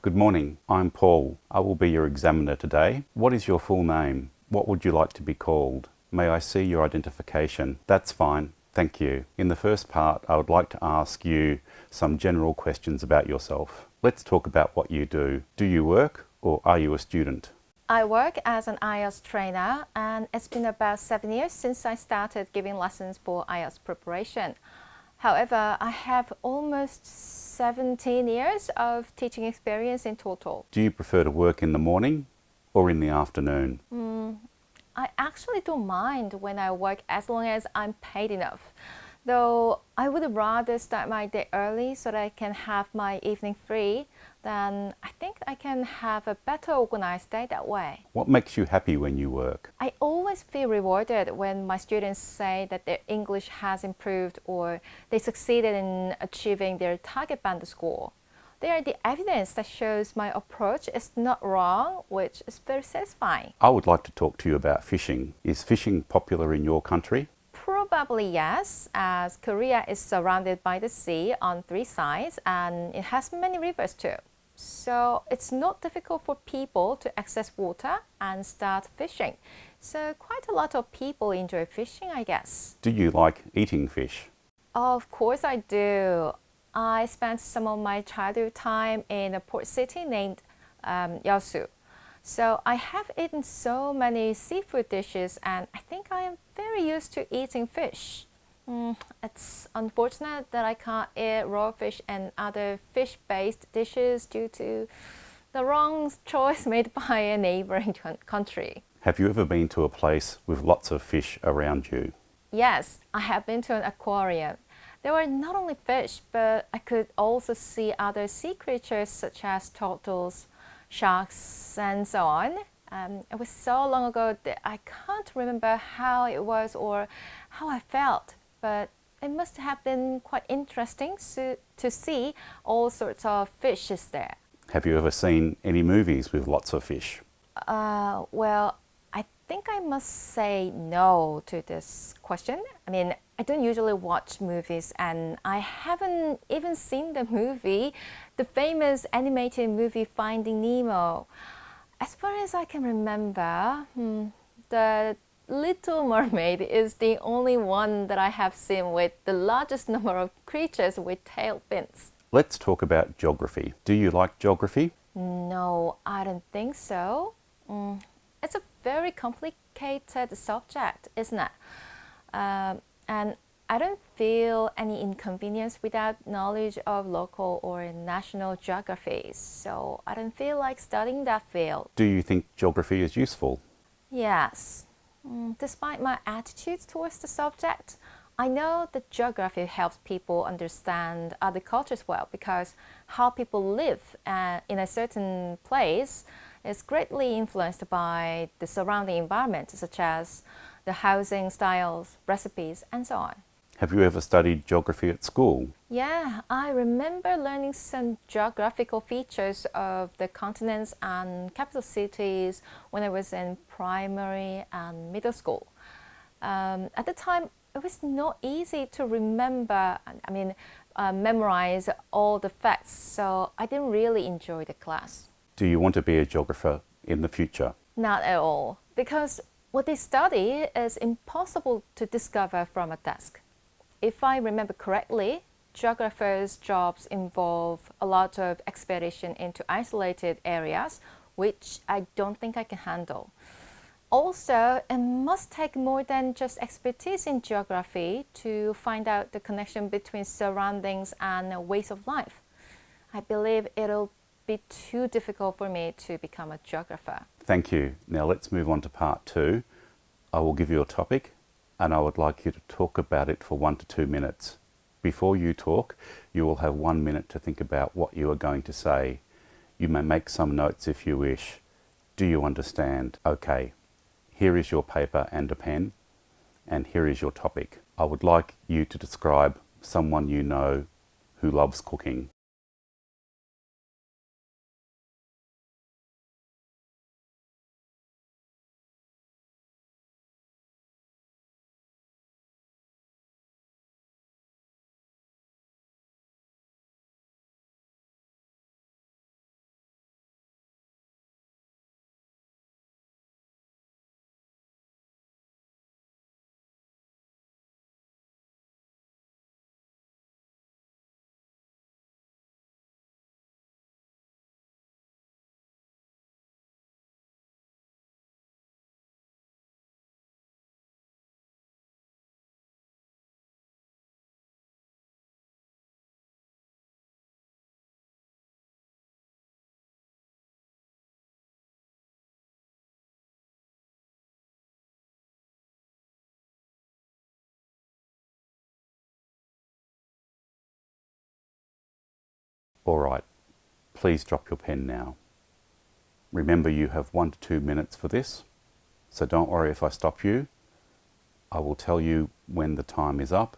Good morning, I'm Paul. I will be your examiner today. What is your full name? What would you like to be called? May I see your identification? That's fine, thank you. In the first part, I would like to ask you some general questions about yourself. Let's talk about what you do. Do you work or are you a student? I work as an IELTS trainer, and it's been about 7 years since I started giving lessons for IELTS preparation. However, I have almost 17 years of teaching experience in total. Do you prefer to work in the morning or in the afternoon? I actually don't mind when I work as long as I'm paid enough. Though I would rather start my day early so that I can have my evening free, then I think I can have a better organized day that way. What makes you happy when you work? I always feel rewarded when my students say that their English has improved or they succeeded in achieving their target band score. They are the evidence that shows my approach is not wrong, which is very satisfying. I would like to talk to you about fishing. Is fishing popular in your country? Probably yes, as Korea is surrounded by the sea on 3 sides and it has many rivers too. So it's not difficult for people to access water and start fishing. So quite a lot of people enjoy fishing, I guess. Do you like eating fish? Of course I do. I spent some of my childhood time in a port city named Yeosu. So I have eaten so many seafood dishes and I think I am very used to eating fish. It's unfortunate that I can't eat raw fish and other fish-based dishes due to the wrong choice made by a neighboring country. Have you ever been to a place with lots of fish around you? Yes, I have been to an aquarium. There were not only fish, but I could also see other sea creatures such as turtles, sharks, and so on. It was so long ago that I can't remember how it was or how I felt, but it must have been quite interesting to see all sorts of fishes there. Have you ever seen any movies with lots of fish? Well, I think I must say no to this question. I mean, I don't usually watch movies and I haven't even seen the movie, the famous animated movie Finding Nemo. As far as I can remember, the Little Mermaid is the only one that I have seen with the largest number of creatures with tail fins. Let's talk about geography. Do you like geography? No, I don't think so. It's a very complicated subject, isn't it? And I don't feel any inconvenience without knowledge of local or national geographies, so I don't feel like studying that field. Do you think geography is useful? Yes. Despite my attitudes towards the subject, I know that geography helps people understand other cultures well because how people live in a certain place is greatly influenced by the surrounding environment, such as the housing styles, recipes, and so on. Have you ever studied geography at school? Yeah, I remember learning some geographical features of the continents and capital cities when I was in primary and middle school. At the time, it was not easy to remember, memorize all the facts, so I didn't really enjoy the class. Do you want to be a geographer in the future? Not at all, because what they study is impossible to discover from a desk. If I remember correctly, geographers' jobs involve a lot of expedition into isolated areas, which I don't think I can handle. Also, it must take more than just expertise in geography to find out the connection between surroundings and ways of life. I believe it'll be too difficult for me to become a geographer. Thank you. Now let's move on to part 2. I will give you a topic and I would like you to talk about it for 1 to 2 minutes. Before you talk, you will have 1 minute to think about what you are going to say. You may make some notes if you wish. Do you understand? Okay, here is your paper and a pen, and here is your topic. I would like you to describe someone you know who loves cooking. All right, please drop your pen now. Remember, you have 1 to 2 minutes for this, so don't worry if I stop you. I will tell you when the time is up.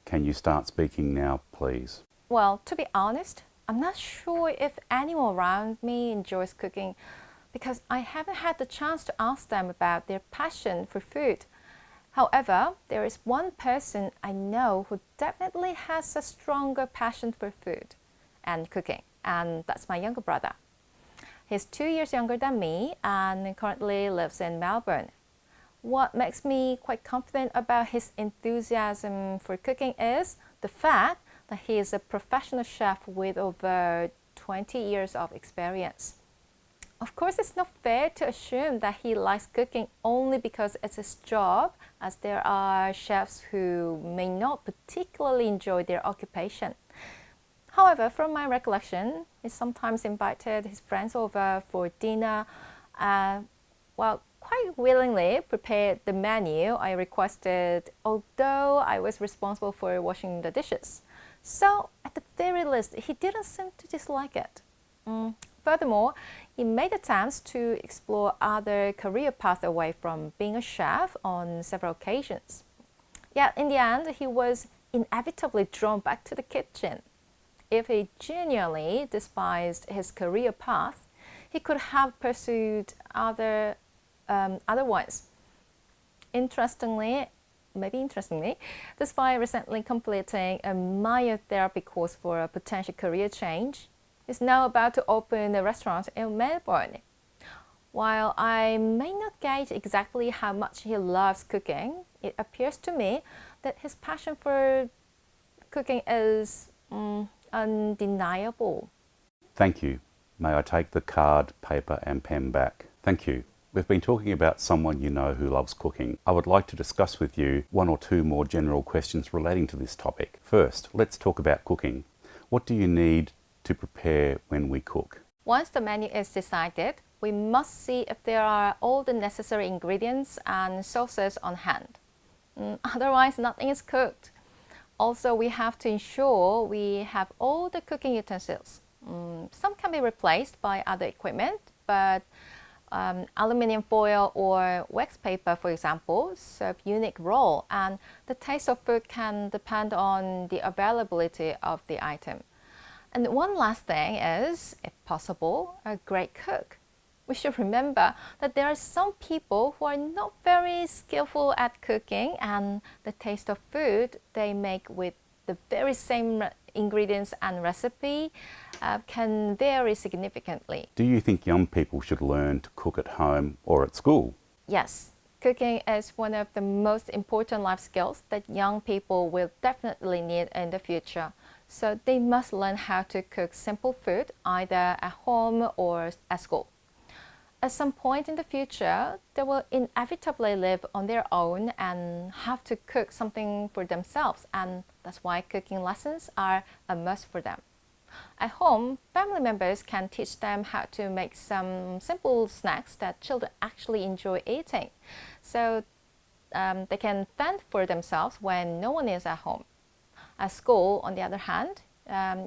Can you start speaking now, please? Well, to be honest, I'm not sure if anyone around me enjoys cooking because I haven't had the chance to ask them about their passion for food. However, there is one person I know who definitely has a stronger passion for food and cooking, and that's my younger brother. He's 2 years younger than me and currently lives in Melbourne. What makes me quite confident about his enthusiasm for cooking is the fact that he is a professional chef with over 20 years of experience. Of course, it's not fair to assume that he likes cooking only because it's his job, as there are chefs who may not particularly enjoy their occupation. However, from my recollection, he sometimes invited his friends over for dinner, quite willingly prepared the menu I requested, although I was responsible for washing the dishes. So, at the very least, he didn't seem to dislike it. Furthermore, he made attempts to explore other career paths away from being a chef on several occasions. Yet, in the end, he was inevitably drawn back to the kitchen. If he genuinely despised his career path, he could have pursued other ones. Interestingly, despite recently completing a myotherapy course for a potential career change, he's now about to open a restaurant in Melbourne. While I may not gauge exactly how much he loves cooking, it appears to me that his passion for cooking is undeniable. Thank you. May I take the card, paper and pen back? Thank you. We've been talking about someone you know who loves cooking. I would like to discuss with you 1 or 2 more general questions relating to this topic. First, let's talk about cooking. What do you need to prepare when we cook? Once the menu is decided, we must see if there are all the necessary ingredients and sauces on hand. Otherwise, nothing is cooked. Also, we have to ensure we have all the cooking utensils. Some can be replaced by other equipment, but aluminium foil or wax paper, for example, serve unique role, and the taste of food can depend on the availability of the item. And one last thing is, if possible, a great cook. We should remember that there are some people who are not very skillful at cooking, and the taste of food they make with the very same ingredients and recipe can vary significantly. Do you think young people should learn to cook at home or at school? Yes, cooking is one of the most important life skills that young people will definitely need in the future. So they must learn how to cook simple food either at home or at school. At some point in the future, they will inevitably live on their own and have to cook something for themselves, and that's why cooking lessons are a must for them. At home, family members can teach them how to make some simple snacks that children actually enjoy eating, so they can fend for themselves when no one is at home. At school, on the other hand,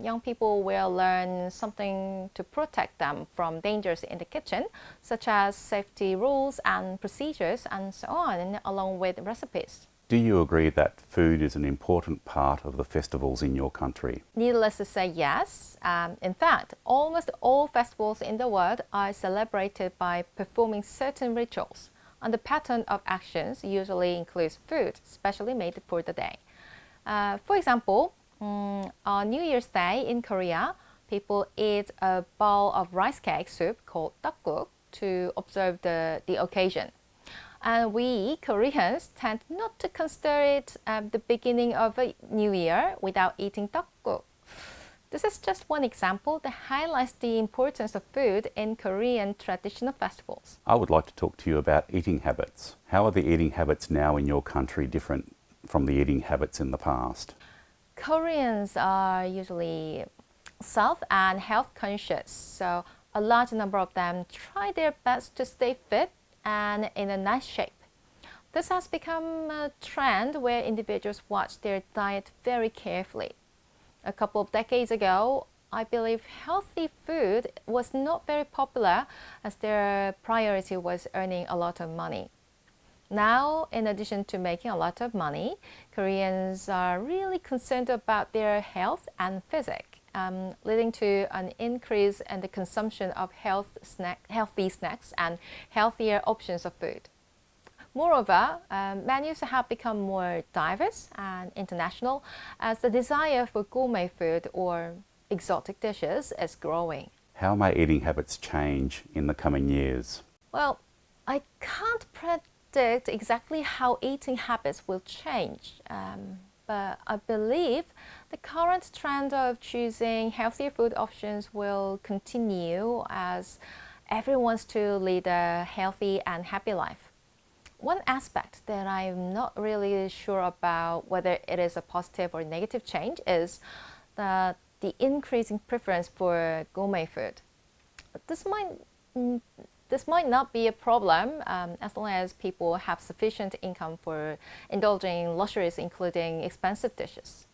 young people will learn something to protect them from dangers in the kitchen, such as safety rules and procedures and so on, along with recipes. Do you agree that food is an important part of the festivals in your country? Needless to say, yes. In fact, almost all festivals in the world are celebrated by performing certain rituals, and the pattern of actions usually includes food, specially made for the day. For example, on New Year's Day in Korea, people eat a bowl of rice cake soup called tteokguk to observe the occasion. And we Koreans tend not to consider it the beginning of a new year without eating tteokguk. This is just one example that highlights the importance of food in Korean traditional festivals. I would like to talk to you about eating habits. How are the eating habits now in your country different from the eating habits in the past? Koreans are usually self and health conscious, so a large number of them try their best to stay fit and in a nice shape. This has become a trend where individuals watch their diet very carefully. A couple of decades ago, I believe healthy food was not very popular as their priority was earning a lot of money. Now, in addition to making a lot of money, Koreans are really concerned about their health and physique, leading to an increase in the consumption of healthy snacks and healthier options of food. Moreover, menus have become more diverse and international as the desire for gourmet food or exotic dishes is growing. How may eating habits change in the coming years? Well, I can't predict exactly how eating habits will change, but I believe the current trend of choosing healthier food options will continue as everyone wants to lead a healthy and happy life. One aspect that I'm not really sure about whether it is a positive or negative change is that the increasing preference for gourmet food. This might not be a problem as long as people have sufficient income for indulging in luxuries, including expensive dishes.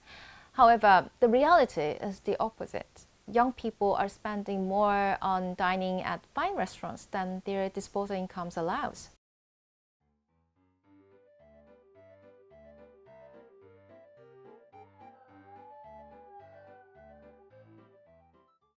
However, the reality is the opposite. Young people are spending more on dining at fine restaurants than their disposable incomes allows.